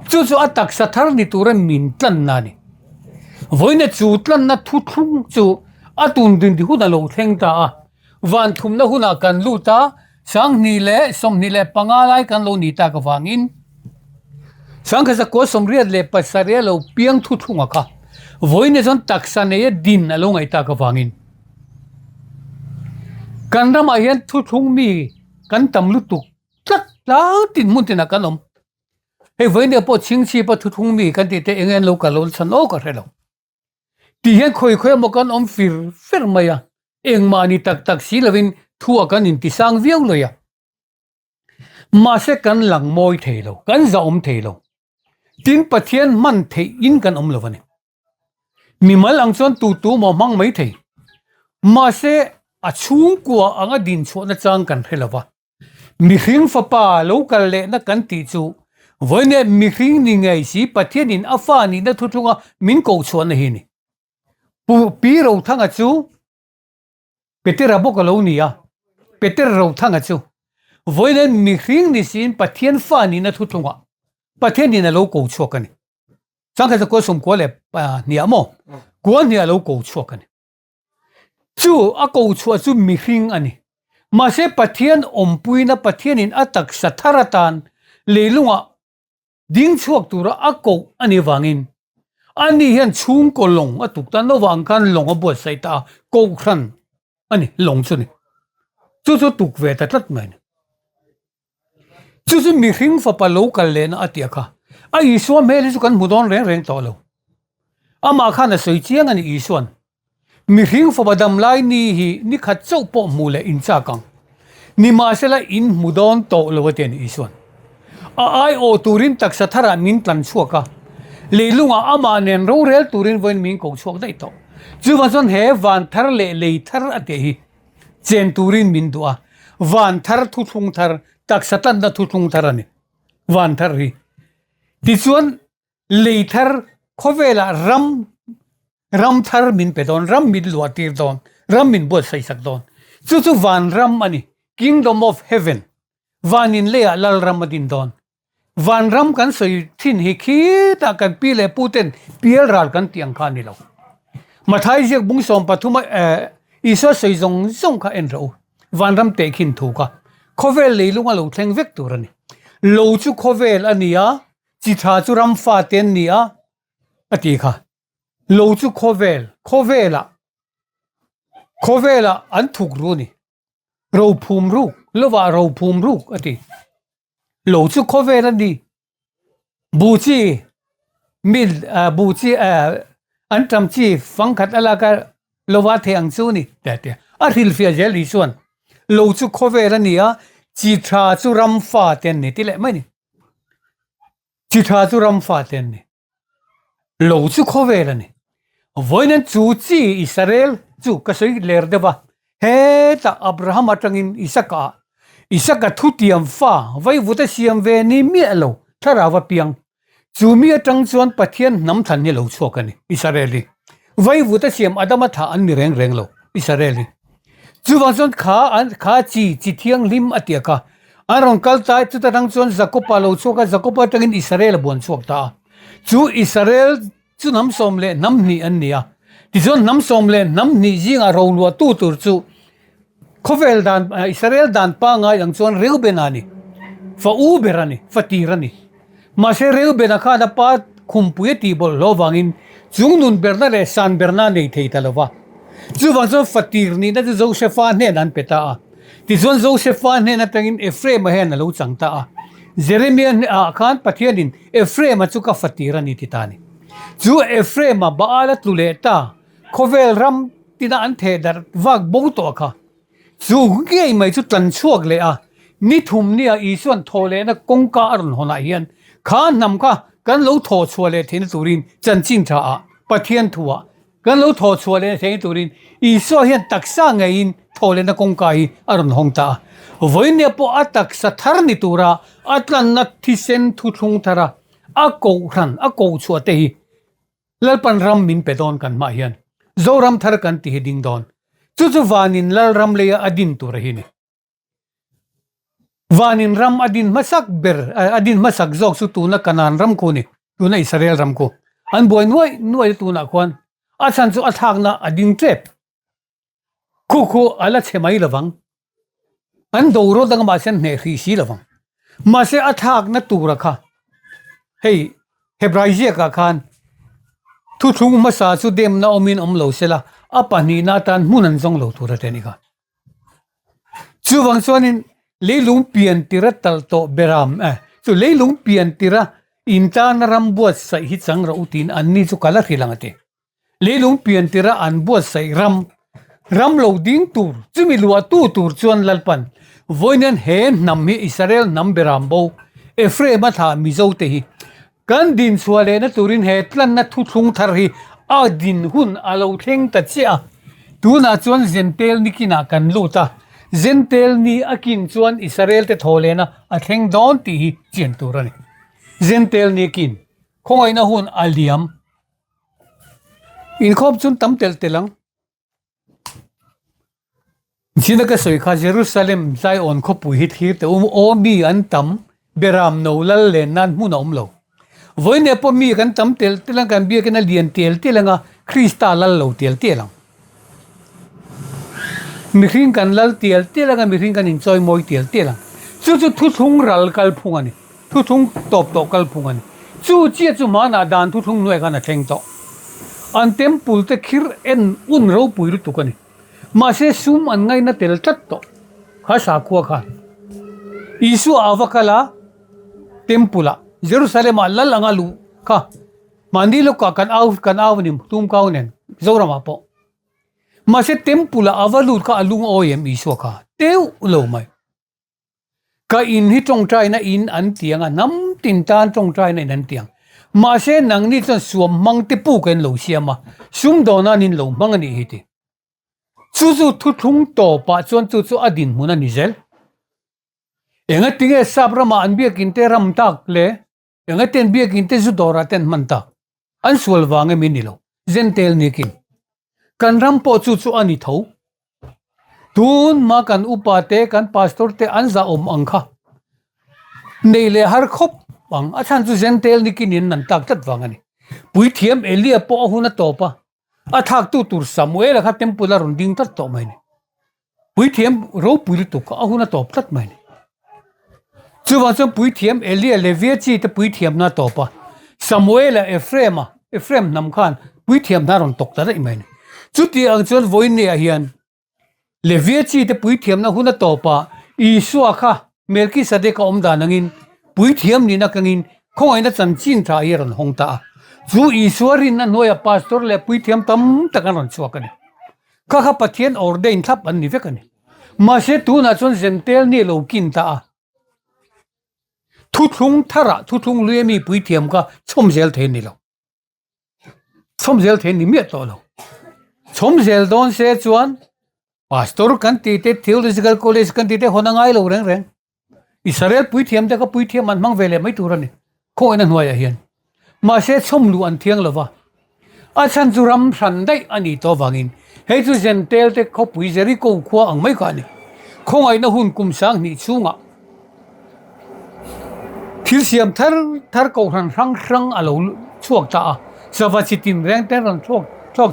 chu chu atak sathar ni tura min tlan na ni voina chu tlan na thu thung chu atun din di huna lo thleng ta a van thum na huna kan lu ta sang ni le som ni le pangalai kan lo ni ta ka wangin sang kha ko som riat le pasare lo piang thu thunga kha voine zon taksa ne din alo ngai ta ka wangin kan ram a hian thu thung mi kan tam lu tuk tlak tlang tin mun tin kan om he voine po Chhingchhip thu thung mi kan ti te engen lo ka lo san o ka relo ti hian khoi mo kan om fir maya eng mani tak si lovin thua kan in ti sang viau lo ya ma se kan lang moi thelo kan za om thelo tin pathian man the in kan om lovani mi mal ang chon tu mo mang mai thei ma se a chung kwa anga din cho na chang kan phelawa mi hring fa pa local le na kan ti chu voine mi hring ni ngai si pathian in afa ni na thu thunga min ko chon na hi ni pu pi ro thanga chu petera bo ko lo ni ya peter ro thanga chu voine mi hring ni sin pathian fa ni na thu thunga pathian ni na lo ko chho kan chang ka ko som ko le pa ni amo ko ni lo ko chho kan chu a ko chho chu mi hring ani ma se pathian ompui na pathian in atak satharatan leilunga ding chuak tura a ko ani wangin ani hian chung ko long atuk tan no wang kan long a bo sai ta ko khran ani long chu ni chu tuk ve ta tat mai chu mi hring fa pa local le na atia kha a i so me le chu kan mudon reng to lo ama kha na soi chiang ani i suan mi hring fa badam lai ni hi ni khat chau po mu le in cha kang ni ma se la in mudon to lo ten i suan a ai o turin tak sathara min tlan chuaka leilunga ama nen ro rel turin voin min ko chuak dai to chu wa zon he van thar le thar ate hi chen turin min duwa van thar thu thung thar tak satan da thu thung thar ani van thar hi ti chuan le thar khovela ram thar min pe don ram min lua tir don ram min bo sai sak don chu van ram ani kingdom of heaven van in le lal ram din don van ram kan soi thin hi khi ta kan pi le puten piel ral kan tiang kha ni lo mathai jek bung som pathuma iso soi zong kha en ro van ram te khin thu ka khovel le lunga lo thleng vek turani lo chu khovel ania chi tha chu ram fa ten nia ati kha lo chu khovela an thuk ru ni ro phum ru lova ro phum ru ati lo chu khovela ni buchi mil buchi an tam chi phang khat ala ka lova theng chu ni te a ril fia jel li suan lo chu khovela ni a chi tha chu ram fa ten ni ti le mai ni chi tha chu ram fa ten ni lo chu khovela ni voinen chu chi Israel chu ka soi ler dewa he ta Abraham atangin Isaka thutiam fa vai vuta siam ve ni mi alo tharawa piang chu mi atang chuan pathian nam than ni lo chokani Israeli vai vuta siam adama tha an mi reng lo Israeli chu wa chon kha chi thiang lim atiaka arong kal tai chu ta rang chuan zakopa lo choka zakopa tangin Israel bon chok ta chu Israel chu nam som le nam ni an nia ti zon nam som le nam ni jinga ro lua tu tur chu khovel dan Israel dan pa nga yang chuan Reuben ani fa uberani fa tirani ma se Reuben kha da pa khumpuye ti bol lo wangin chung nun berna le san berna nei thei talawa chu wa zo fatir ni na Joseph ne nan peta ti zon Joseph ne na tangin Ephraim hen lo changta Jeremiah khan pathianin Ephraim chu ka fatirani ti tani chu Ephraim baala tuleta khovel ram tina an the dar wak bo to kha chu nge mai chu tlan chuak le ni thum ni isuan thole na kongka aron hona hian kha nam ka kan lo tho chhuale thin turin chanchin tha pathian thuwa kan lo tho chhuale thin turin iso hian taksa ngain thole na kongka hi aron hongta voine po atak sathar ni tura atlan na thisen thu thung thara ko ran ko chuate hi lalpan ram min pedon kan ma hian zoram thar kan ti ding don chu vanin lal ram le adin tu rahini vanin ram adin masak ber adin masak zok su tu na kanan ram ko ni tu na Israel ram ko an boy nuai tu na kwan achan chu athak na ading trep khu ala chemai lawang an doro dang ma sen ne khi si lawang ma se athak na tu rakha hei hebraizia ka khan thu thung ma sa chu dem na omin om lo sela apani na tan munan jong lo tur te ni ka chuwang chuanin leilung pian tira tal to beram chu leilung pian tira intan ram buat sai hi chang ra utin anni chu kala hilangate leilung pian tira an buat sai ram lo ding tur chumi lua tu tur chuan lalpan voinan he nam mi Israel nam beram bo Efraim tha mi zo te hi kan din suale na turin he tlan na thu thung thar hi a din hun alo theng ta chia tu na chuan zentel nikina kan luta zentel ni akin chuan Israel te tholena a theng don ti hi chen turani zentel ni kin khongai na hun aliam in khop chun tam tel telang china ka soi kha Jerusalem zai on kho pu hit hir te o mi an tam beram no lal le nan mu na lo voi ne po mi kan tam tel telang kan bia kan lian tel telanga Krista lal lo tel telang mi hring kan lal tel telanga mi hring kan enjoy moi tel telang chu thu thung ral kal phungani thu thung top kal phungani chu chia chu ma na dan thu thung noi kana theng to an temple te khir en un ro pui ru tu kani ma se sum an ngai na tel tat to kha sa khuwa kha isu avakala tempula Jerusalem lal angalu kha mandilo ka kan aw ni tum kaw nen zorama po ma se tempula avalu ka alung oyem isu kha teu lo mai ka in hi tong trai na in an tianga nam tin tan tong trai na nan tiang ma se nang ni chon suam mang te pu ken lo siama sum do na nin lo mang ani hi ti chu thu thung to pa chon chu adin huna ni zel enga tinge sabrama an bia kin te ram tak le enga ten bia kin te zu dora ten man tak an sual wange minilo zentel ni kin kan ram po chu ani tho tun ma kan upate kan pastor te an za angkha nei le har khop bang achan chu zentel ni kin in nan tak tat wangani pui thiam elia po huna topa athak tu tur samuel kha tempula run ding tat to mai ni pui thiam ro pui tu ka huna top tat mai ni chu wa chu pui thiam elia levia chi te pui thiam na topa samuel Efraim nam khan pui thiam na ron tok ta dai mai ni chu ti ang chon voin ne a hian levia chi te pui thiam na huna topa isua kha melki sade ka omda nangin pui thiam ni na kangin khongai na chan chin tha yeron hongta chu iswarin na noya pastor le pui thiam tam takaron chuakani kha pathian ordain thap an ni vekani ma se tu na chon zentel ni lo kin ta thu thung luemi pui thiam ka chomzel the ni lo chomzel the ni mi to lo chomzel don se chuan pastor kan ti te theological college kan ti te honangai lo reng Israel pui thiam te ka pui thiam man mang vele mai turani kho ina hnuai a hian ma se chomlu an thiang lova achan churam hran dai ani to wangin hei chu zentel te kho pui jeri ko khwa ang mai ka ni khongai na hun kum sang ni chunga thil siam thar ko rang alo chuak ta sawa chitin reng ten ron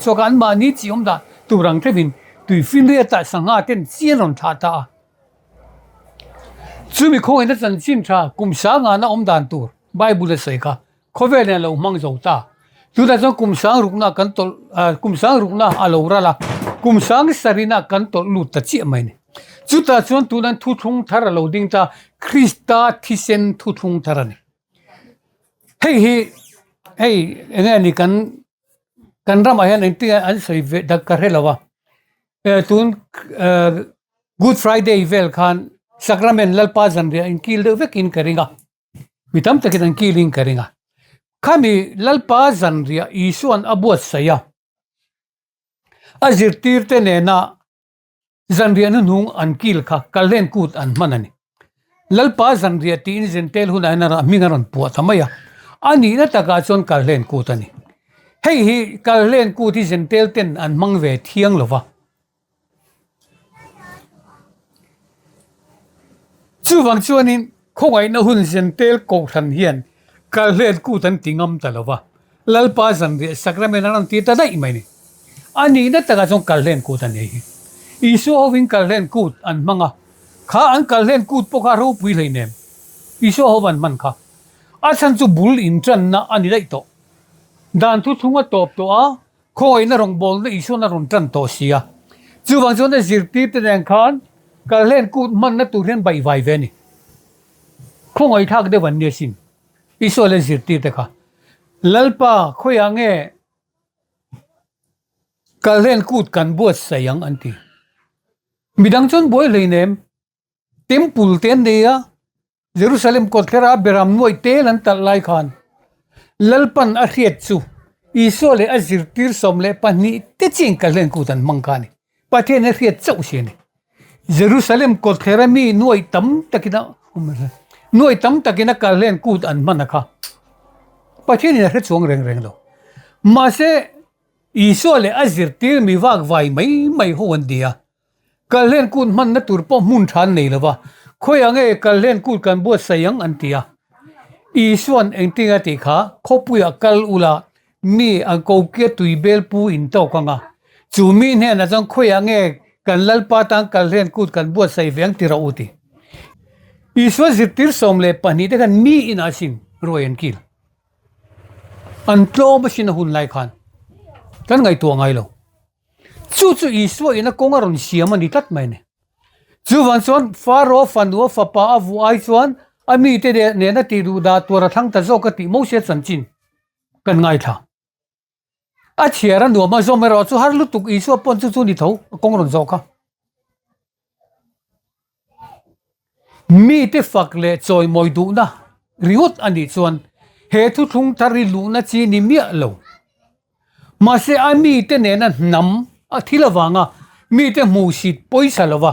chuak an ma ni chiom da turang thevin tui fin ria ta sanga ten chian ron tha ta chumi khoi na chan chin tha kum sa nga na om dan tur bible sai ka khovel na lo mang zo ta tu da zo kum sang rukna kan tol kum sang rukna alo rala kum sang sarina kan tol lu ta chi mai ni chu ta chon tu nan thu thung thar lo ding ta Krista thisen thu thung tharani hei ene ni kan ram a hian ti an sei ve da ka helawa tun good friday vel khan sacrament lalpa zanria in kil de vek in karinga mitam takitan kiling karinga khami lalpa zanria isuan abuat saya azir tirte nena zanria nu nung an kil kha kalen kut an manani lalpa zanria ti in zentel huna na mingaron pu thamaya ani na taka chon kalen kutani hei kalen kuti zentel ten an mangve thiang lova chu wang chuanin khongai na hun zen tel ko than hian kal len ku tan tingam talawa lalpa zan re sacrament ran ti ta dai mai ni ani na taga jong kal len ku tan nei isu hovin kal len ku an manga kha an kal len ku po kha ro pui leinem isu hovan man kha a chan chu bul in tran na ani dai to dan thu thunga top to a khoi na rong bol na isu na ron tran to sia chu wang chuan na zirti te dang khan kal len ku man na tu ren bai vai ve ni khongai thak de wan ne sin isu le zirti te kha lalpa khoi ange kal len ku kan buat sayang anti midang chon boy leinem temple ten dia Jerusalem kot khera beram noi te lan tal lai khan lalpan a riet chu isole a zirtir somle pani te ching kal len ku tan mangkani pathe ne riet chau se ni Jerusalem kot khera mi noi tam takina noi tam takina kal len ku an manakha pathe ne re chuang reng reng lo ma se isole a zirtir mi wak vai mai ho an dia kal len ku man na tur po mun than nei lawa khoi ange kal len ku kan bo sayang an tia isuan engtinga ti kha khopuya kal ula mi ang ko ke tuibel pu in to kanga chumi ne na jong khoi ange kan lalpa tang kal len ku kan bo sai veng ti ra uti iswa zirtir somle pani de kan mi in asin royen kil an tlo ba sin hun lai khan tan ngai to ngai lo chu iswa ina kongaron siam ani tat mai ne chu wan son faro fanwa fapa avu ai chuan ami te de ne na ti ru da tora thang ta zo ka ti mo se chan chin kan ngai tha a chiara no ma zo mero chu har lu tuk iswa pon chu ni tho kongron zo ka mi te fakle choi moi du na riut ani chuan he thu thung thari lu na chi ni mi lo ma se ami te ne na nam a thilawanga mi te mu sit poisa lawa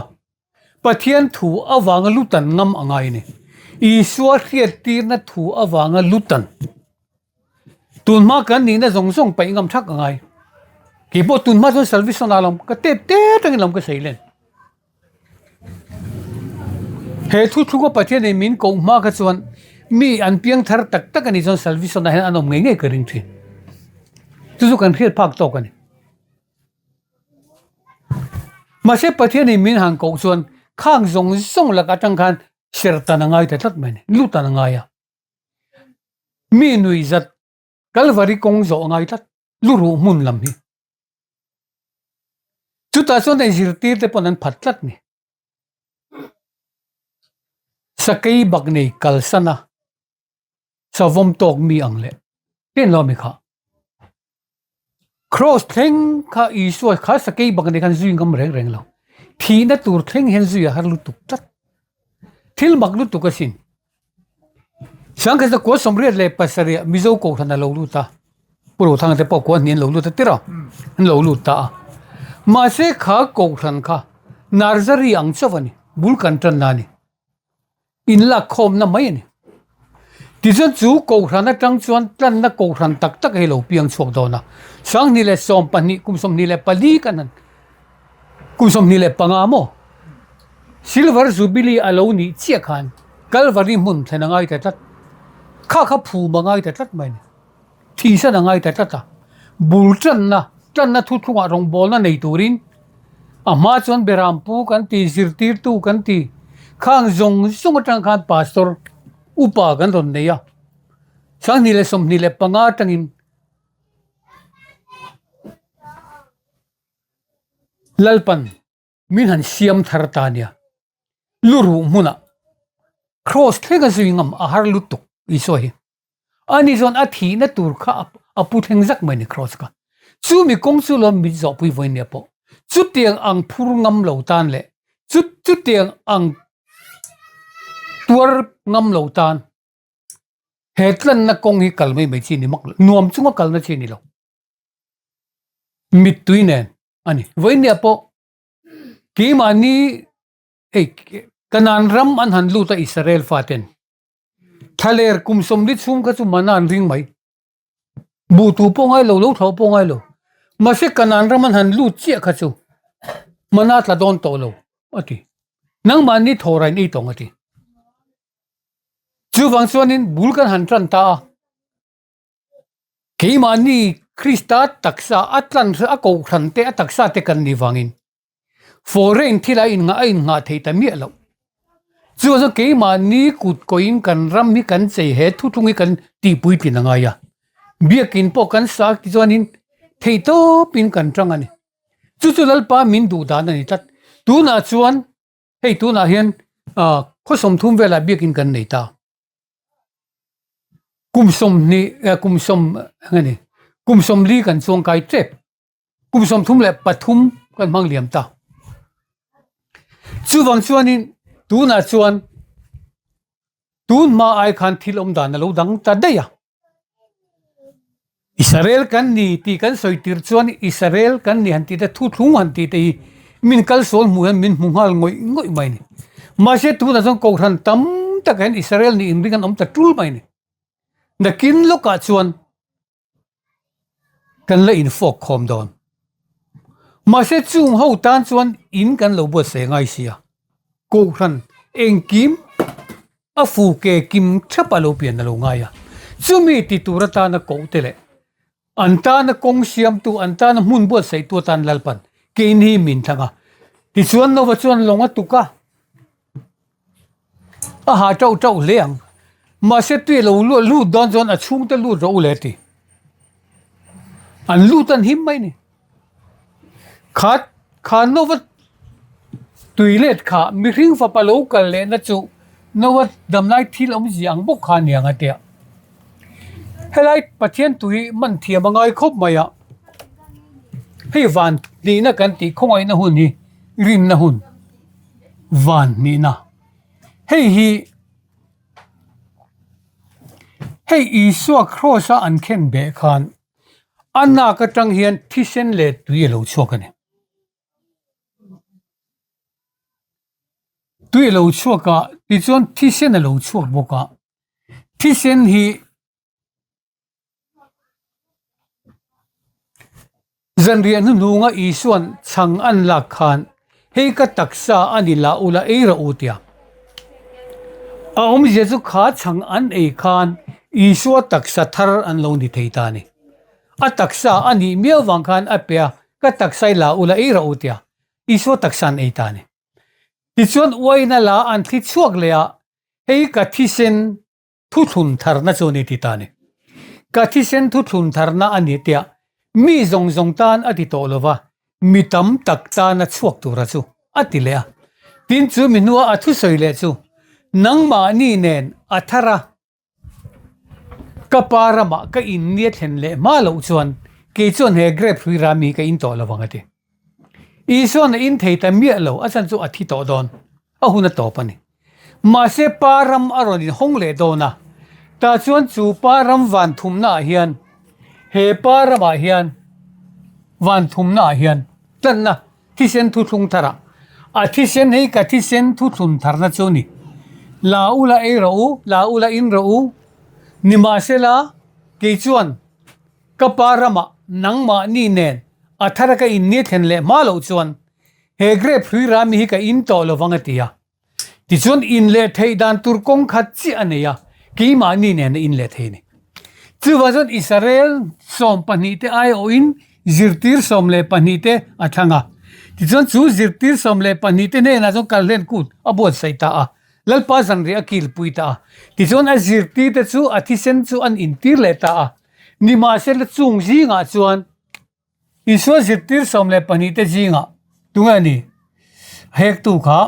pathian thu awanga lutan ngam angai ni iswa khiat tir na thu awanga lutan tunma kan ni na zong zong pai ngam thak angai ki bo tunma zo service na lam ka te tang lam ka seilen he thu thu ko pathian ni min ko ma ka chuan mi an piang thar tak tak ani zo service na hen anom nge ka ring thi chu kan khiat phak to kan ma se pathian ni min hang ko chuan khang zong zong la ka tang khan serta na ngai ta tat mai lu ta na ngai ya mi nui zat kalvari kong zo ngai tat lu ru mun lam hi chu ta son dai zirti te ponan phatlat ni sakai bagnei kalsana savom tok mi angle ten lo mi kha cross theng kha isu kha sakai bagnei kan zui ngam reng reng lo thi na tur theng hen zui har lu tuk tat thil mak lu tuk asin sang ka ko somre le pasari mizo ko thana lo lu ta puro thang te po ko nin lo lu ta tira lo lu ta ma se kha ko than kha narzari ang chawani bul kan tan nani in la khom na mai ni ti chen chu ko thana tang chuan tlan na ko than tak tak he lo piang chok do na sang ni le som pani kum som ni le pali kanan kum som ni le panga mo silver jubilee aloni chia khan kalvari mun thena ngai ta tat kha phu mangai ta tat mai thi sa na ngai ta tat bul tan na thu thunga rong bol na nei turin ama chon berampu kan ti zirtir tu kan ti khang zong zong tang khan pastor upa kan ron nei ya sang ni le som ni le panga tangin lalpan min han siam thar ta nia luru muna cross thega zuingam ahar lutuk isoi ani zon athi na tur kha apu theng zak mai ni cross ka chu mi kong chu lom mi zo pui voi ne po chu tiang ang phur ngam lo tan le chu tiang ang tuar ngam lo tan hetlan na kong hi kalmai mai chi ni mak nuam chunga kal na chi ni lo mit tuinen ani voi ne po ki mani kanan ram an han lu ta Israel faten thaler kum som lit sum ka chu manan ring mai bu tu po ngai lo tho po ngai lo ma se kanan ram an han lu che kha chu mana tla don to lo ati nang man ni thorai ni tong ati chu wang chuanin bul kan han tran ta keimani Krista taksa atlan a ko thran te taksa te kan ni wangin foreign thila in nga theita mi lo chu zo keimani kut koin kan ram mi kan chei he thu thungi kan ti pui pin nga ya biakin po kan sak ti chuanin theito pin kan tang ani chu lalpa min du dan ani tat tu na chuan hei tu na hian kho som thum vela biakin kan nei ta kumsom ngani kumsom li kan chong kai trep kumsom thum le pathum kan mang liam ta chu wang chuanin tu na chuan tun ma ai khan thilom dan lo dang ta daya Israel kan ni ti kan soitir chuan Israel kan ni han ti te thu thung han ti te min kal sol mu han min mungal ngoi mai ni ma se tu na jong ko than tam ta kan Israel ni in ringan om ta tul mai ni na kin lo ka chuan kan la in fok khom don ma se chung ho tan chuan in kan lo bo se ngai sia ko than eng kim a fu ke kim thapa lo pian lo nga ya chumi ti turata na ko tele anta na kong siam tu anta na mun bo sei tu tan lalpan ke ni min thanga ti chuan no wa chuan longa tuka a ha tau leang ma se tu lo lu don zon a chung te lu ro le ti an lu tan him mai ni khat no wa tuilet kha mi ring fa palo kal le na chu no wa dam lai thil om jiang bo kha niang atia helai pathian tui man thia mangai khop maya hei van ni na kan ti khongai na hun ni rin na hun van ni na hei iswa crossa an khen be khan anna ka tang hian thisen le tui lo chokane tui lo choka ti chon thisen lo chok boka thisen hi zanrian nunga isuan chang an la khan hei ka taksa ani la ula era utia a om je chu kha chang an ei khan isua taksa thar an lo ni theita ni a taksa ani miaw wang khan apya ka taksai la ula era utia isua taksan ei ta ni ti chuan oina la an thi chuak le a hei ka thisen thu thun thar na chu ni ti ta ni ka thisen thu thun thar na ani tia mi zong tan ati to lova mi tam tak ta na chuak tu ra chu ati le a tin chu mi nuwa athu soi le chu nang ma ni nen athara ka parama ka in nie thlen le ma lo chuan ke chuan he grep hui ra mi ka in to lawang ati i chuan in theita mi lo a chan chu athi to don a huna to pani ma se param aron in hong le do na ta chuan chu param van thum na hian he parama hian van thum na hian tan na thisen thu thung thara a thisen hei ka thisen thu thun thar na chu ni la ula e ro la ula in ro ni ma se la ke chuan ka parama nangma ni nen athara ka in ni then le ma lo chuan he grep hui ra mi ka in to lo wangatia ti chuan in le thei dan tur kong khat chi aneya ki ma ni nen in le thei ni chu wazon Israel som pani te ai o in zirtir som le pani te athanga ti chuan chu zirtir som le pani te ne na zo kallen kut abot saita a lalpa zan ri akil puita ti chuan a zirti te chu athisen chu an intir le ta a ni ma se le chung ji nga chuan iswa zirtir som le pani te ji nga tunga ni hek tu kha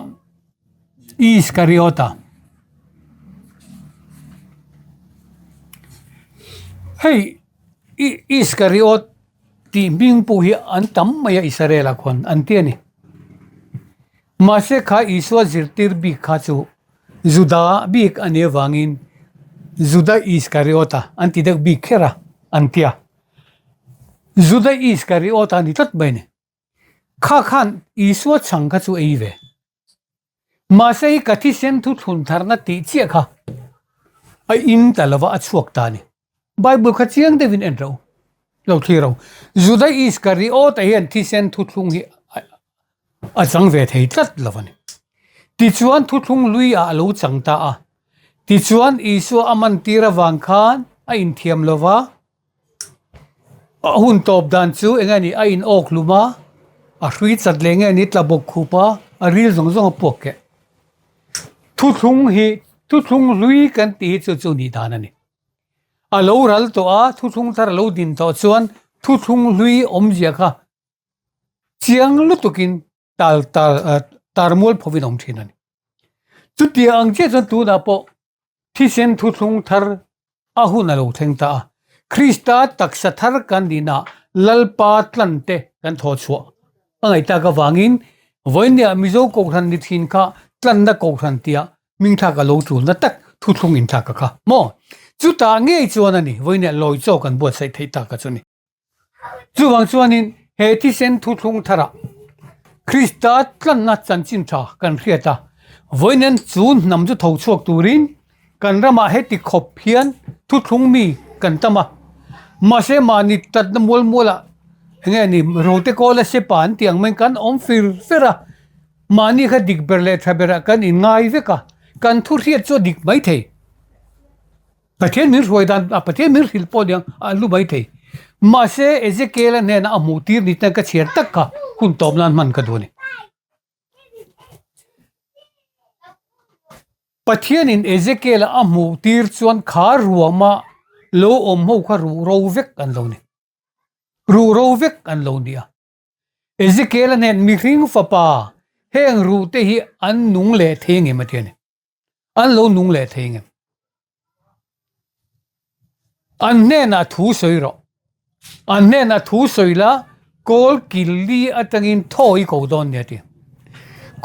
iskariota hei iskariot ti ming pu hi an tam maya Israel khon an te ni ma se kha iswa zirtir bi kha chu juda bik ane wangin juda iskariota anti dak bi khera antia juda iskariota ni tat bene kha khan iswa chang kha chu ei ve ma se ka thi sen thu thun tharna ti chi kha ai in talawa achuak ta ni Bible kha chiang devin en ro lo thiro juda iskariota hian thi sen thu thung hi a chang ve thei tlat lawani ti chuan thu thung lui a lo changta a ti chuan isu aman tira wang khan a in thiam lova hun top dan chu engani a in ok luma a hrui chat lenge ni tlabok khupa a ril zong zong poke thu thung lui kan ti chu ni danani a lo ral to a thu thung tar lo din to chuan thu thung lui om zia kha chiang lu tukin tarmol phovin om thinani chu ti ang che chon tu da po thi sen thu thung thar a hun a lo thengta Krista taksa thar kan dina lalpa tlante kan tho chua angai ta ka wangin voinia mizo ko than ni thin kha tlan da ko than tia mingtha ka lo tu na tak thu thung in tha ka kha mo chu ta nge chuan ani voinia loi cho kan bo sai thei ta ka chuni chu wang chuanin he thi sen thu thung thara Krista tlan na chan chin tha kan hriata voinen chu nam chu tho chuak turin kan rama he ti khop phian thu thung mi kan tama ma se mani tat na mol mola nge ni rote ko la se pan tiang men kan om fira mani kha dik berle thabera kan in ngai ve ka kan thu riat cho dik mai thei pathian mir roi dan a pathian mir hil podiang a lu mai thei ma se ezekiel ne na amutir ni ta ka cher tak ka hun tom lan man ka doni pathian in ezekiel amutir chuan khar ruama lo om ho kha ro vek kan lo ni ro vek kan lo nia ezekiel ne mi ring fa pa heng ru te hi an nung le theng e mathian an lo nung le theng an ne na thu soi ro an ne na thu soi la kol killi atangin thoi ko don ne ti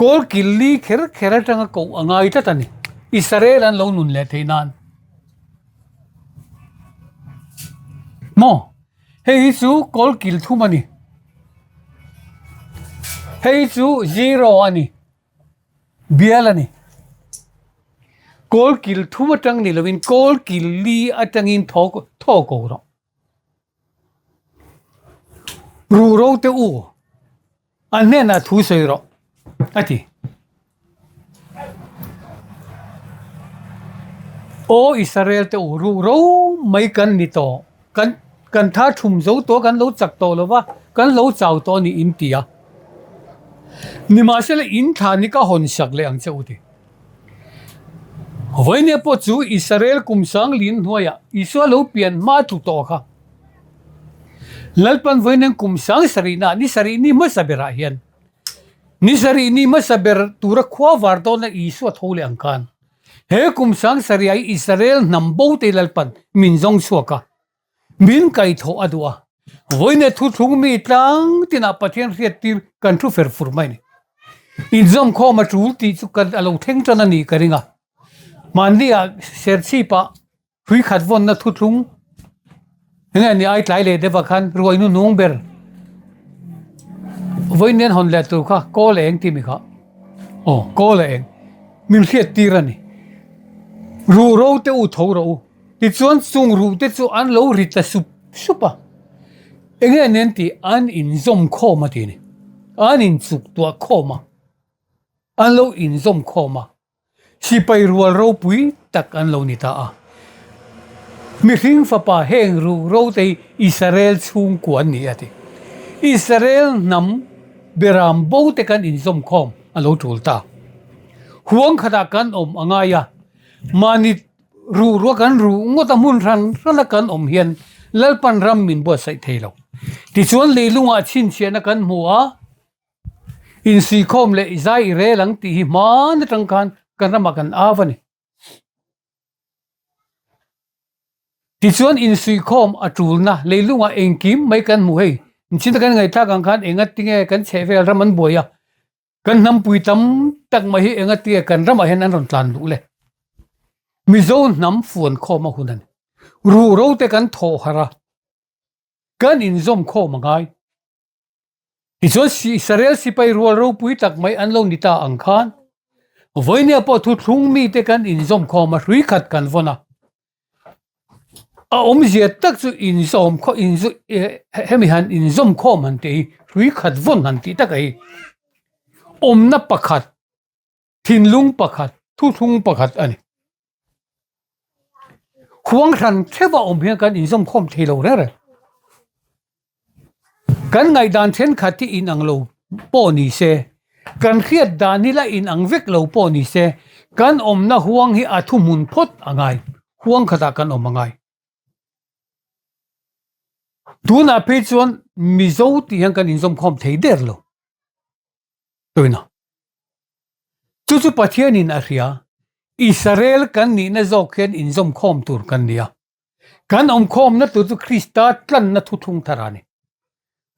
kol killi kher tang ko angai ta tani Israel an lo nun le theinan mo hei chu kol kil thu mani hei chu zero ani bial ani kol kil thu matang ni lovin kol kil li atangin tho ko ro ru te u an ne na thu sei ro ati o Israel te u ru mai kan ni to kan tha thum zo to kan lo chak to lo wa kan lo chaw to ni in tia ni ma se le in tha ni ka hon sak le ang cheu ti hoine po chu Israel kum sang lin hnuaya iswa lo pian ma tu to kha lalpan voine kum sang sarina ni sarini ma sabera hian ni sarini ma saber tura khwa war to na iswa thole ang kan he kum sang sariai Israel nambo te lalpan min jong suaka min kai tho adua voine thu thung mi tlang tina pathian riat tir kan thu fer fur mai ni in zom kho ma tu ti chu kan alo theng chana ni karinga mandia serchi pa hui khat von na thu thung nge ni ai tlai le de va khan roi nu nung ber voinen hon le tu kha ko le eng ti mi kha o ko le eng min riat tirani ru te u tho ro ti chuan chung ru te chu an lo ri ta supa enge nen ti an in zom kho ma ti ni an in chuk tua kho ma an lo in zom kho ma si pai rual ro pui tak an lo ni ta a mi hring fa pa heng ro te Israel chung kuan ni ati Israel nam beram bo te kan in zom khom an lo tul ta huang khata kan om angaya mani ru kan ru ngota mun ran kan om hian lalpan ram min bo sai theilo ti chuan leilunga chin chiana kan hmuwa in si khom le izai re lang ti hi man tang kan rama kan avani ti chuan in si khom atulna leilunga engkim mai kan mu hei chin kan ngai tha kan khan engat tinge kan chevel raman boya kan nam pui tam tak mai hi engat ti kan rama hen an ron tlan lu le mizo nam fuan kho ma hunan ru te kan tho hara kan in zom kho mangai izo si Israel si pai rual ro pui tak mai an lo nita ang khan voine po thu thung mi te kan in zom kho ma hrui khat kan vona a om zia tak chu in zom kho in zu hemi han in zom kho man te hrui khat von han ti tak ai om na pakhat thin lung pakhat thu thung pakhat ani khuang ran theva hian kan in zom khom thilo re kan ngai dan then khati in anglo po ni se kan khiat dan ni la in angvek lo po ni se kan omna huang hi athumun phot angai huang khata kan omangai tuna pe chuan mizo ti hang kan in zom khom thei der lo toina chu pathian in aria Israel kan ni na zokhen in zom khom tur kan nia kan om khom na tu Krista tlan na thu thung tharani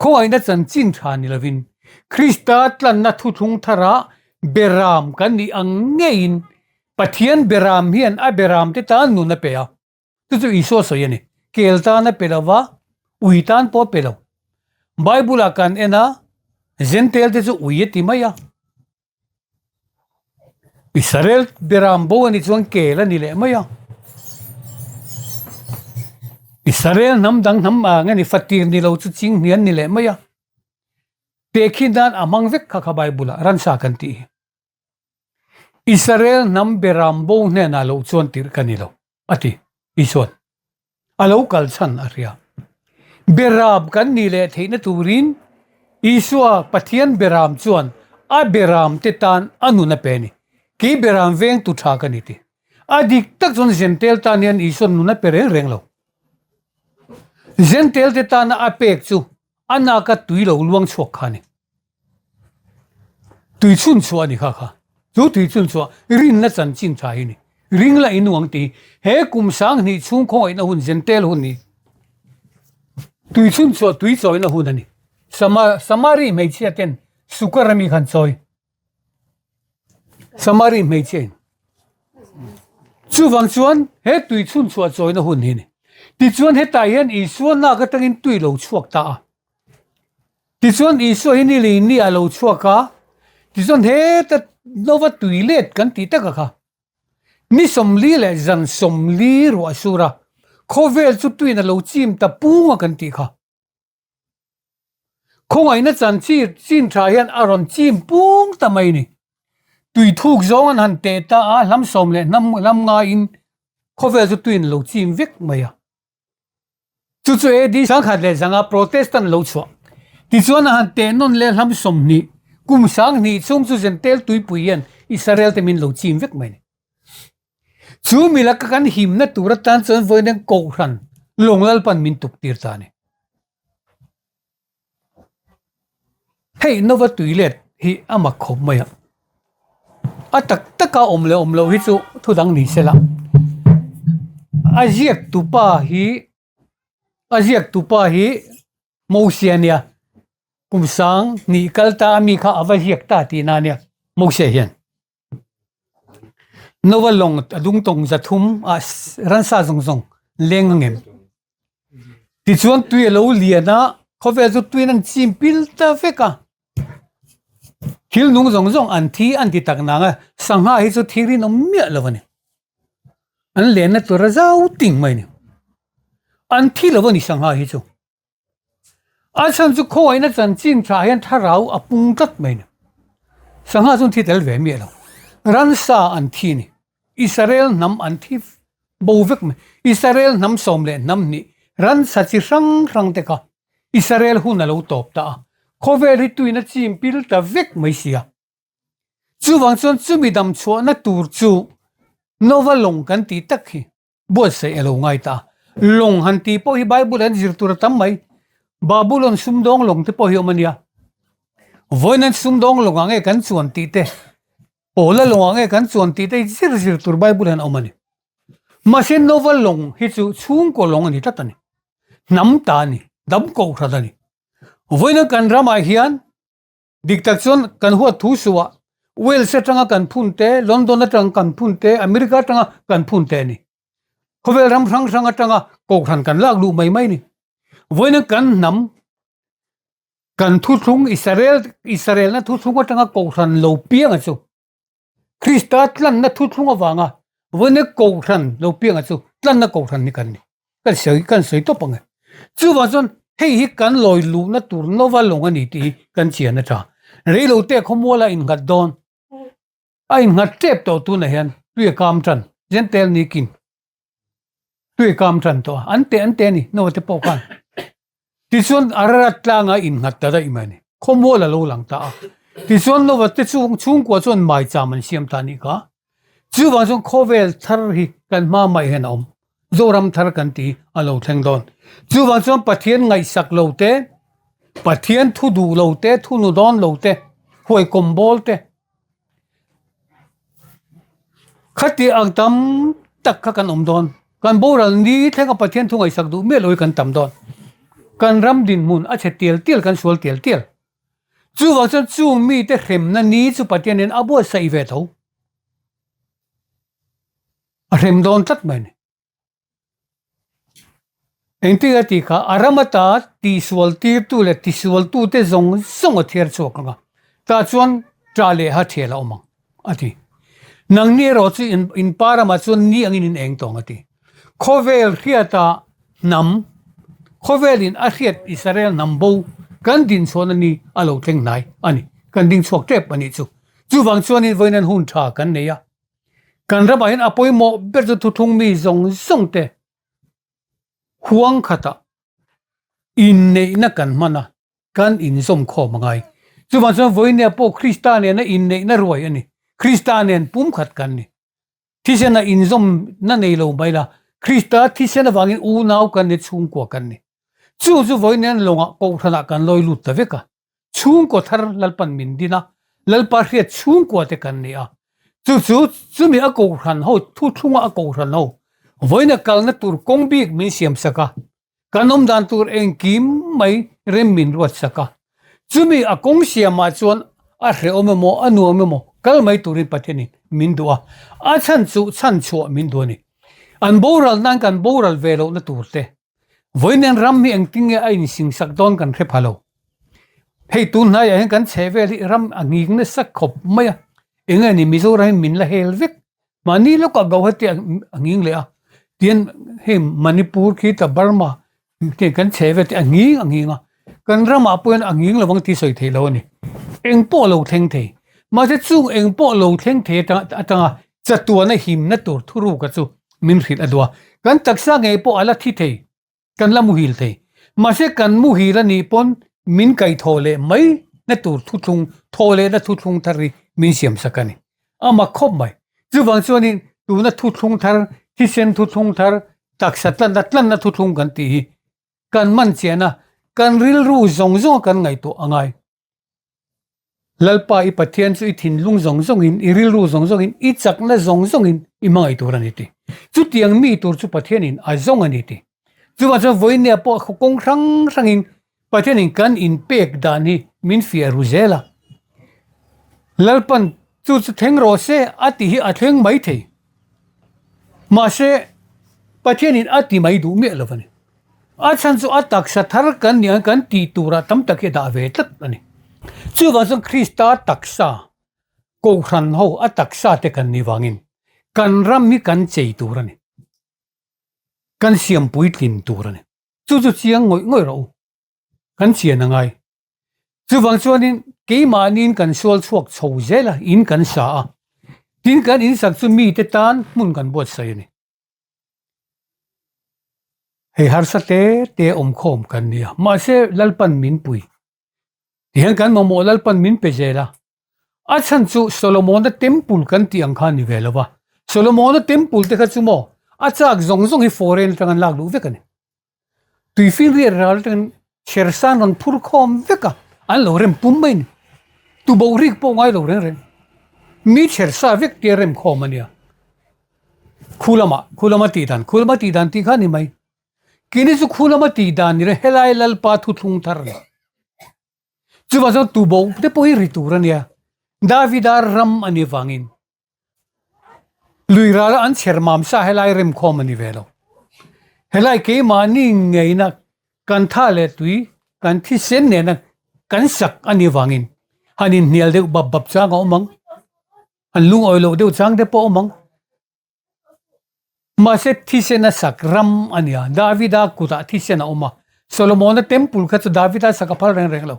khoi na chan chin thani lovin Krista tlan na thu thung thara beram kan ni angein pathian beram hian a beram te ta nu na pe a tu iso so yani kelta na pelawa uitan po pelo bible kan ena zentel te chu uyeti maya Israel beram bo ni chuan kela ni le maya Israel nam dang nam a ngani fatir ni lo chu ching hian ni le maya tekhin dan amang vek kha bible ran sa kan ti Israel nam beram bo ne na lo chuan tir kanilo ati ison alo kal chan aria berab kan ni le theina turin isua pathian beram chuan a beram te tan anu na pe ni ki beram veng tu tha kan iti adik tak chon zentel tanian ison nu na pe reng lo zentel te tan a pek chu anaka tuilo luang chok khani tui chun chua ni kha chu tui chun chua rin na chan chin tha hi ni ring la inuang ti he kum sang ni chung khoi na hun zentel hun ni tui chun chua tui choi na hun ani samari mei chia ten sukarami khan choi samari mei chen chu wang chuan he tui chun chua choi na hun hi ni ti chuan he tai hian i suan na ka tangin tui lo chuak ta ti chuan i so hi ni li ni a lo chuak ka ti chuan he ta nova tui let kan ti ta ka kha ni somli le zan somli ro asura khovel chu tui na lo chim ta punga kan ti kha khongai na chan chi chin tha hian aron chim pung ta mai ni tui thuk zong an han te ta a lam som le nam lam nga in khovel chu tui na lo chim vek mai a chu e di sang khat le zanga protestant lo chwa ti chuan han te non le lam som ni kum sang ni chung chu zentel tui puian Israel te min lo chim vek mai ni chu milak kan him na turatan chon voinen ko ran longlal pan min tuk tir ta ni hey nova tuilet hi ama khom maya atak taka omlo hi chu thudang ni sela ajiak tupa hi mosiania kumsang ni kalta mi kha awajiak ta ti na nia mosia hian nova long adung tong zathum as ransa zong lengangem ti chuan tui lo liana khovel chu tui nang chimpil ta feka hil nung zong an ti tak na nga sangha hi chu thiri no mia lawani an len na tur zau ting mai ni an thi lawani sangha hi chu a chan chu khoi na chan chin tha hian tharau apung tat mai ni sangha chu thi tel ve mi lo ran sa an thi ni Israel nam an thi bo vek mai Israel nam som le nam ni ran sa chi rang te ka Israel hu na lo top ta khovel hi tuina chim pil ta vek mai sia chu wang chon chu mi dam chho na tur chu nova long kan ti tak hi bo se elo ngai ta long han ti po hi bible an zir tur tam mai babylon sumdong long te po hi omania voinan sumdong long ange kan chuan ti te ola long ange kan chuan ti te zir tur bible an omani masin nova long hi chu chung ko long ani tatani nam ta ni dam ko thadani voina kan rama hian diktakson kan huat thu suwa wel se tanga kan phunte london atang kan phunte america tanga kan phunte ni khovel ram rang atanga ko khan kan lak lu mai ni voina kan nam kan thu thung Israel na thu thung atanga ko khan lo piang achu Krista tlan na thu thung awanga voina ko khan lo piang achu tlan na ko khan ni kan sei to pang chu wa zon hei hi kan loi lu na tur nova long ani ti kan chian na tha rei lo te khomola in gat don ai ngat tep to tu na hian tu kam tran zen tel ni kin tui kam tran to ante ni no te po kan ti chuan ararat tlanga in ngat ta dai mani khomo la lo lang ta ti chuan no te chung ko chuan mai chaman siam ta ni ka chu wa chuan khovel thar hi kan ma mai hen om zoram thar kan ti alo thleng don chu wa chuan pathian ngai sak lo te pathian thu du lo te thu nu don lo te hoi kombol te khati ang tam tak ka kan om don kan boral ni thega pathian thu ngai sak du me loi kan tam don kan ram din mun a che tiel kan sual tiel chu wa chu mi te khem na ni chu pathian en abo sai ve tho a rem don tat mai ne enti ati ka aramata ti sual ti tu le ti sual tu te zong a ther chok ka ta chuan tra le ha thela omang ati nang ni ro chu in para ma chuan ni angin in eng tong ati khovel khiata nam khovel in a khiat Israel nambo kan din chon ani alo thleng nai ani kan ding chok tep ani chu wang chuan in voinan hun tha kan ne ya kan ra bain apoi mo ber chu thung mi zong te huang khata in nei na kan mana kan in zom kho mangai chu wang chuan voinia po Christian na in nei na roi ani Christian pum khat kan ni thisena in zom na nei lo baila Christa thisena wangin u nau kan ni chung ko kan ni chu voinan longa ko thana kan loi lut ta veka chung ko thar lalpan min dina lalpa hriat chung ko te kan ni a chu mi a ko ran ho thu thunga a ko ran ho voina kalna tur kong bik min siam saka kanom dan tur eng kim mai rem min ruat saka chu mi a kong siama chuan a hre omemo anu omemo kal mai turin patheni min duwa a chan chu min duani an boral nan kan boral velo na turte voinen ram mi eng tinge a in sing sak don kan hre phalo hei tun na ya kan cheveli ram anging na sak khop maya enga ni mizoram min la hel vek mani lo ka gawhati anging le a tien he manipur khi ta Burma te kan cheveti anginga kan rama puan anging lawang ti soi thelo ni eng po lo theng the ma se chung eng po lo theng the ta chatua na him na tur thuru ka chu min hrit adwa kan taksa nge po ala thi the kan la muhil the ma se kan muhil ani pon min kai thole mai na tur thu thung thole na thu thung thari min siam sakani ama khop mai chu wang chuanin tu na thu thung thar thi sen thu thung thar taksa tlan na thu thung kan ti kan man chena kan ril ru zong kan ngai to angai lalpa I pathian chu I thin lung zong in I ril ru zong in I chak na zong in I mangai tur ani ti chu tiang mi tur chu pathian in a zong ani ti chu wa chu voinia po kong rang in pathian in kan in pek dan hi min fia ruzela lalpan chu theng ro se ati hi a thleng mai the ma se pathian in ati mai du me lovani a chan chu atak sa thar kan nia kan ti tura tam tak da ve tat ani chu wa chu Christa taksa ko ran ho a taksa te kan ni wangin kan ram mi kan chei turani kan siam pui tin turani chu chiang ngoi ro kan chian angai chu wang chuanin ke manin kan sual chuak chho zela in kan sa tin kan in sak chu mi te tan mun kan bot sai ni hei har sa te om khom kan nia ma se lalpan min pui tiang kan mo lalpan min pe zela a chan chu Solomon the temple kan ti ang khan ni velawa Solomon the temple te kha chu mo a chak zong hi foreign tangan lag lu vekani tui fin ri ral tan chersan ron phur khom veka an lo rem pum mai tu bo rik po ngai lo ren mi chersa vek te rem khom ania khulama ti dan ti kha ni mai kini chu khulama ti dan ni re helai lal pa thu thung thar chu ba zo tu bo te po ri tu ran ya Davidar ram ani wangin luira an chermam sa helai rem khom ani velo helai ke mani ngeina kan tha le tui kan thi sen ne na kan sak ani wangin hanin nial de bab cha ngo mang an lung oi lo de chang de po mang ma se thi sen na sak ram ania Davida kuta thi sen oma Solomon the temple kha chu Davida sakapal reng lo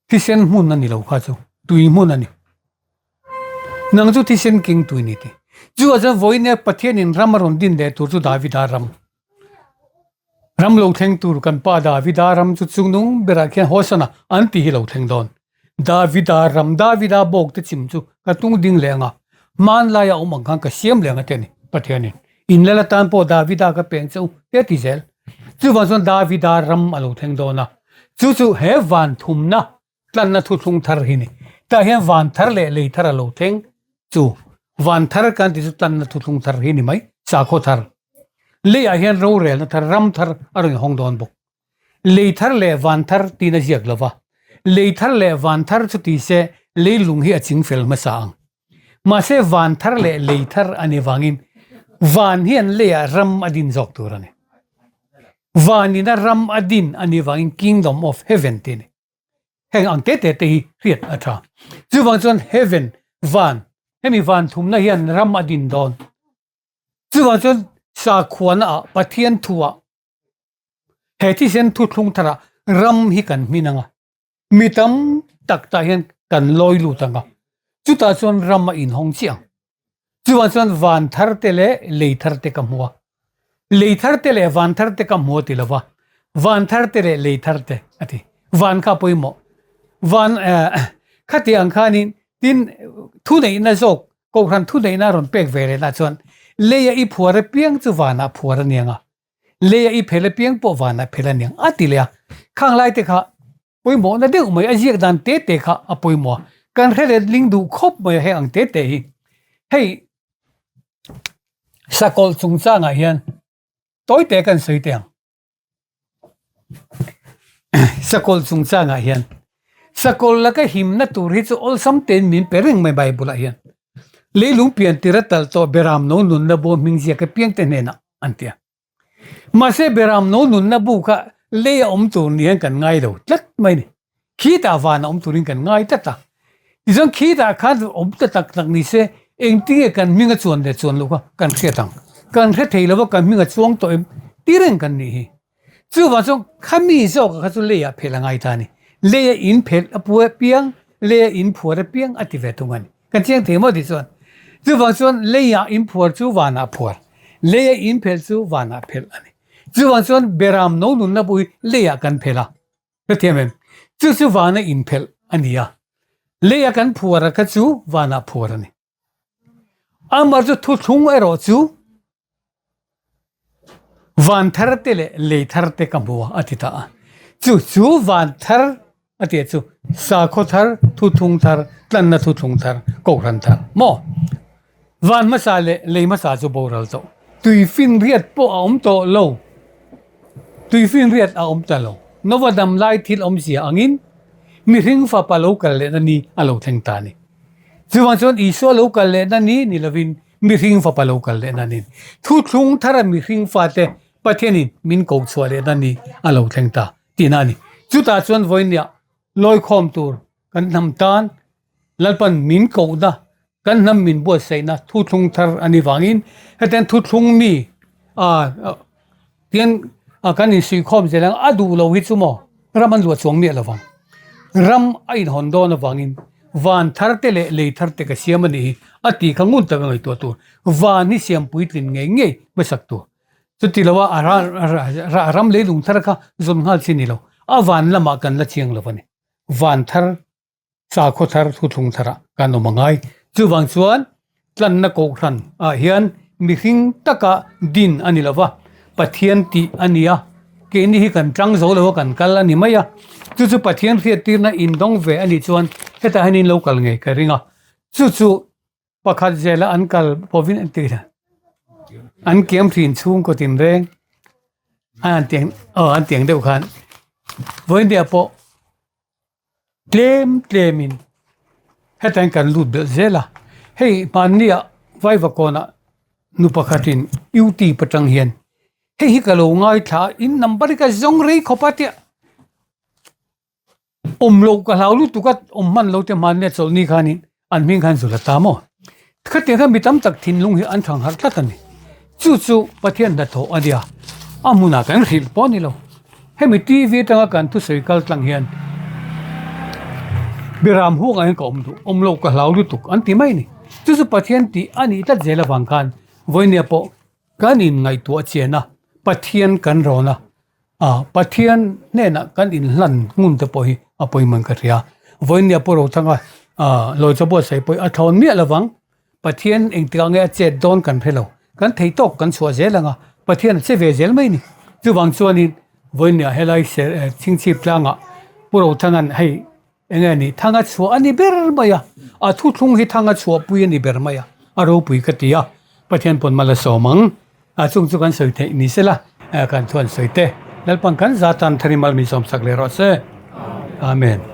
thi sen mun ani lo kha chu tui mun ani nang chu thi sen king tui ni ti chu aja voine pathian in ramaron din de tur chu davida ram lo theng tur kan pa davida ram chu chungnung bera khen hosana anti hi lo theng don davida bok te chim chu ka tung ding lenga man la ya omang kan ka siam lenga te ni pathian in la tan po davida ka peng chu te ti zel chu wa son davida ram alo theng dona chu he van thum na tlan na thu thung thar hi ni ta hian van thar le thar alo theng chu van thar kan ti chu tlan na thu thung thar hi ni mai sa kho thar le a hian ro rel na thar ram thar arong hong don bok le thar le van thar ti na jiak lova le thar le van thar chu ti se le lung hi a ching fel ma sang ma se van thar le thar ani wangin van hian le a ram adin jok turani van in a ram adin ani wangin kingdom of heaven ti ni heng ang te riat atha chu wang chon heaven van hemi van thum na hian ram adin don chu wang chon sa khuana pathian thuwa he thi sen thu thlung thara ram hi kan minanga mitam takta hian kan loi lu tanga chu ta chon ram in hong chiang chu wang chon van thar te le thar te kam huwa le thar te le van thar te kam huwa ti lawa van thar te le thar te ati van kha poimo van khati ang khanin tin thu nei na jok ko khan thu nei na ron pek vere na chon leya i phuara piang chu wana phuara nianga leya i phele piang po wana phela niang ati le khang lai te kha poimo na de mai ajiak dan te kha apoimo kan hele ling du khop mai he ang te hi hey sakol chungcha nga hian toy te kan sei teang sakol chungcha nga hian sakol la ka himna tur hi chu ol sam ten min pereng mai bible a hian leilung pian tiratal to beram no nun na bo mingzia ka piang te nena antia ma se beram no nun na bu kha le om tur ni kan ngai do tlat mai ni khi ta wan om turin kan ngai ta ta izong khi ta khan om ta tak ni se eng ti kan minga chuan de chuan lu ka kan khetang kan khe theilo kan minga chuang to em tireng kan ni hi chu wa chong khami zo ka chu le ya phelangai ta ni le in phel apu piang le in phur piang ati ve tungan kan chiang themo di chuan chu wa chuan le ya in phur chu wana phur le in phel chu wana phel ani chu wa chuan beram no nun na bui le ya kan phela ka themen chu wana in phel ania le ya kan phur ka chu wana phur ani amar chu thu thung ero chu van thar te le thar te kam huwa atita chu van thar ati chu sa kho thar thu thung thar tlan na thu thung thar ko ran thar mo van ma sa le ma sa chu boral to tui fin riat po om to lo tui fin riat a om ta lo novadam lai thil om sia angin mi ring fa pa lo kal le ni alo theng ta ni chuan chon I so lo kal le ni lovin mi ring fa pa lo kal le ni thu thung thar mi ring fa te pathianin min ko chwa le ni alo theng ta ti na ni chu ta chuan voinia loi khom tur kan nam tan lalpan min ko da kan nam min bo seina thu thung thar ani wangin heten thu thung mi tian kan in si khom zelang adu lo hi chumo raman lu chong mi lawang ram ai hon do na wangin van thar te le thar te ka siamani ati khangun ta ngai to tu van ni siam puitlin nge basak tu chu tilawa ara ram le lung thar kha zum hal chini lo awan lama kan la chiang lovani van thar sa kho thar thu thung thara kan mangai chu wang chuan tlan na ko khan a hian mi hing taka din ani lova pathian ti ania ke ni hi kan tang zo lo kan kal ani maya chu pathian thia tir na in dong ve ani chuan heta hanin local nge ka ringa chu pakhat zela an kal povin antira an kem thin chung ko tin reng an tiang deuh khan voin dia po tlemin hetan kan lut bel zela hei mania vai vakona nu pakhatin uti patang hian hei hi kalo ngai tha in number ka zong rei khopatia lo ka laulu tukat man lo te man ne chol ni khani an ming khan zula tamo khate kha mitam tak thin lung hi an thang har tlatani chu pathian da tho adia amuna kan ril poni lo hemi tv tanga kan thu cycle tlang hian biram hu ngai ko lo ka laulu tuk an ti mai ni chu chu pathian ti ani ta jela wang kan voinia po kan in ngai tu chena pathian kan rona pathian ne na kan in hlan ngun te po hi apoi man ka ria voinia po ro thanga lo cho bo sai poi a thon mi lawang pathian eng tia nge che don kan phelo kan thei tok kan chua zelanga pathian che ve zel mai ni chu wang chuanin voinia helai se Chhingchhip tlanga puro thangan hei engani thanga chu ani ber maya a thu thung hi thanga chu pui ani ber maya aro pui katia pathian pon mala somang a chung chu kan soi the ni sela kan thon soi te lalpang kan zatan tharimal mi som sakle ro se amen